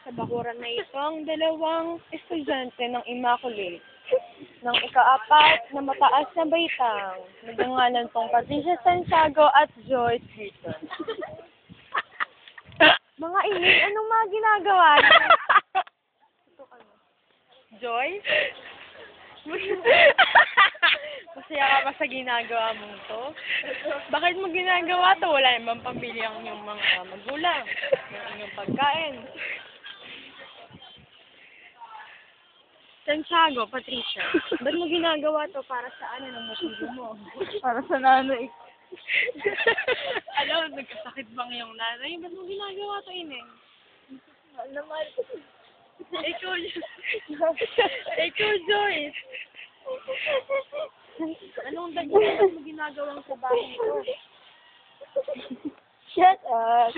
sa bakuran na ito ang dalawang estudyante ng Immaculate ng ika-4 na mataas na baitang. Nagngangalan pong Patricia Santiago at Joyce Hilton. Mga ining, anong mga ginagawa niyo? Joyce? Masaya ka ba sa ginagawa mong to? Bakit mo ginagawa to? Wala naman pambili ang inyong mga magulang ng inyong pagkain. Santiago, Patricia, ba't mo ginagawa to? Para sa ano ng motibo mo? Para sa nanay. Alam, nagkasakit bang yung nanay? Ba't mo ginagawa to, Ineng? Naman. Ikaw, Joyce. Anong dagat mo ginagawang sa bahay ko? Shut up.